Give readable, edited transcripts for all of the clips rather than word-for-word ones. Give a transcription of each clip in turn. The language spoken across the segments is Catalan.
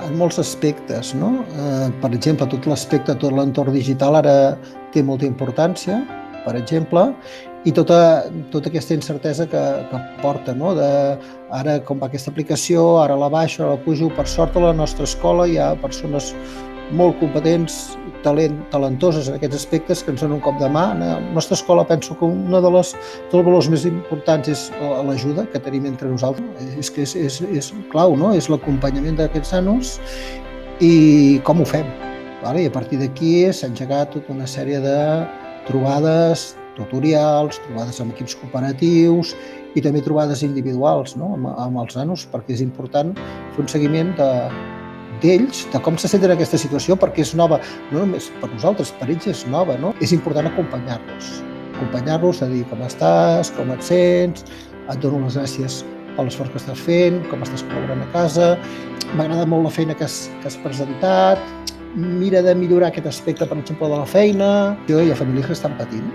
en molts aspectes, no? Per exemple, tot l'aspecte, tot l'entorn digital ara té molta importància, per exemple, i tota aquesta incertesa que porta, no? Ara com va aquesta aplicació, ara la baixo, ara la pujo. Per sort a la nostra escola hi ha persones molt competents, talentoses en aquests aspectes que ens donen un cop de mà. A la nostra escola penso que un dels valors més importants és l'ajuda que tenim entre nosaltres. És que és clau, no? És l'acompanyament d'aquests nanos i com ho fem. I a partir d'aquí s'ha engegat tota una sèrie de trobades tutorials, trobades amb equips cooperatius i també trobades individuals, no? Amb els nanos, perquè és important fer un seguiment d'ells, de com se senten en aquesta situació, perquè és nova, no només per nosaltres, per ells és nova, no? És important acompanyar-los, a dir com estàs, com et sents, et dono les gràcies per l'esforç que estàs fent, com estàs col·laborant a casa, m'agrada molt la feina que has presentat, mira de millorar aquest aspecte, per exemple, de la feina. Hi ha famílies que estan patint.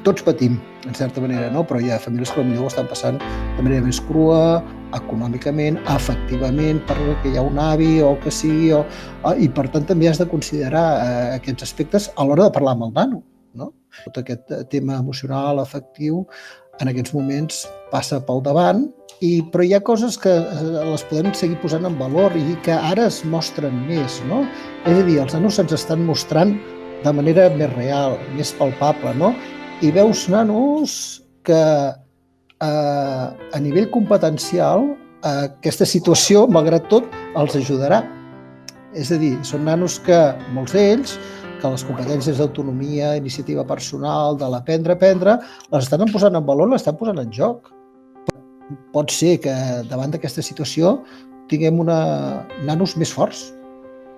Tots patim, en certa manera, no? Però hi ha famílies que potser ho estan passant de manera més crua, econòmicament, afectivament, perquè hi ha un avi o el que sigui, i per tant també has de considerar aquests aspectes a l'hora de parlar amb el nano, no? Tot aquest tema emocional, afectiu, en aquests moments passa pel davant, però hi ha coses que les podem seguir posant en valor i que ara es mostren més, no? És a dir, els nanos se'ns estan mostrant de manera més real, més palpable, no? I veus nanos que a nivell competencial aquesta situació, malgrat tot, els ajudarà. És a dir, són nanos que, molts d'ells, que les competències d'autonomia, iniciativa personal, de l'aprendre, les estan posant en valor, les estan posant en joc. Pot ser que davant d'aquesta situació tinguem nanos més forts,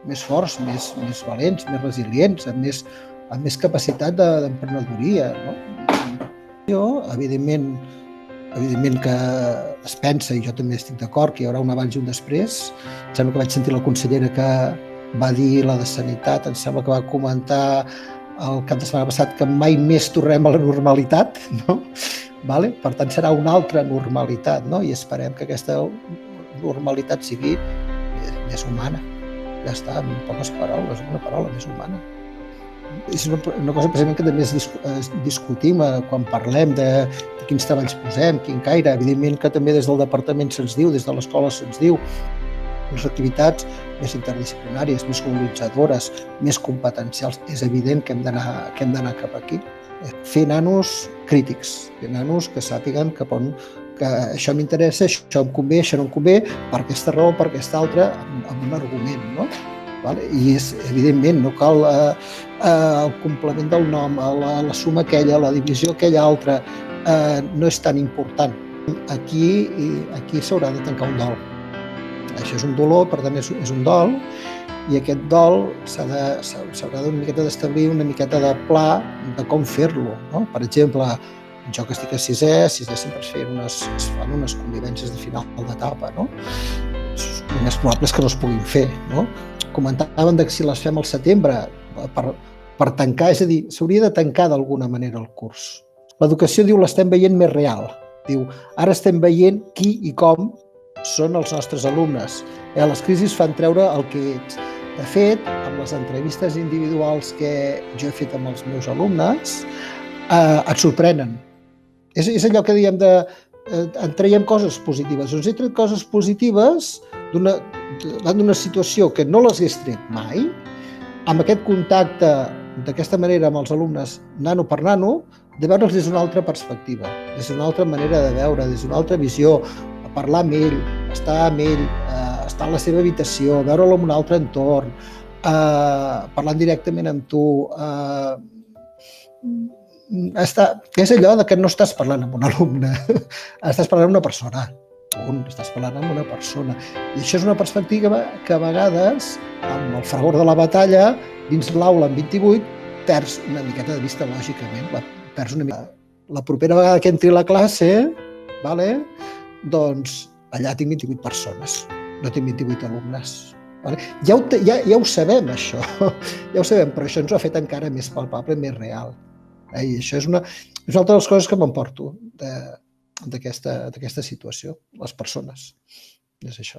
més valents, més resilients, amb més capacitat d'emprenedoria, no? Evidentment que es pensa, i jo també estic d'acord, que hi haurà un abans i un després. Em sembla que vaig sentir la consellera que va dir, la de Sanitat, em sembla que va comentar el cap de setmana passat que mai més tornem a la normalitat, no? Per tant, serà una altra normalitat, no? I esperem que aquesta normalitat sigui més humana. Ja està, en poques paraules, una paraula més humana. És una cosa precisament que també discutim quan parlem de quins treballs posem, quin caire. Evidentment que també des del departament se'ns diu, des de l'escola se'ns diu, les activitats més interdisciplinàries, més colonitzadores, més competencials. És evident que hem d'anar cap aquí. Fer nanos crítics, fer nanos que sàpiguen que això m'interessa, això em convé, això no em convé, per aquesta raó, per aquesta altra, amb un argument, no? I és, evidentment, no cal el complement del nom, la suma aquella, la divisió aquella altra, no és tan important. Aquí s'haurà de tancar un dol. Això és un dolor, per tant és un dol, i aquest dol s'haurà una miqueta d'establir una miqueta de pla de com fer-lo, no? Per exemple, jo que estic a sisè sempre es fan unes convivències de final d'etapa, no? El més probable és que no es puguin fer, no? Comentaven que si les fem al setembre per tancar, és a dir, s'hauria de tancar d'alguna manera el curs. L'educació, diu, l'estem veient més real. Diu, ara estem veient qui i com són els nostres alumnes. Les crisis fan treure el que ets. De fet, amb les entrevistes individuals que jo he fet amb els meus alumnes, et sorprenen. És allò que diem en traiem coses positives. Doncs he tret coses positives davant d'una situació que no les hagués tret mai, amb aquest contacte d'aquesta manera amb els alumnes, nano per nano, de veure'ls des d'una altra perspectiva, des d'una altra manera de veure, des d'una altra visió, parlar amb ell, estar amb ell, estar a la seva habitació, veure'l en un altre entorn, parlant directament amb tu. És allò que no estàs parlant amb un alumne, estàs parlant amb una persona. Estàs parlant amb una persona. I això és una perspectiva que a vegades, amb el fragor de la batalla, dins l'aula en 28, perds una miqueta de vista, lògicament. La propera vegada que entri a la classe, doncs allà tinc 28 persones, no tinc 28 alumnes. Ja ho sabem, això, ja ho sabem, però això ens ho ha fet encara més palpable, més real. I això és una altra de les coses que m'emporto d'aquesta situació, les persones. És això.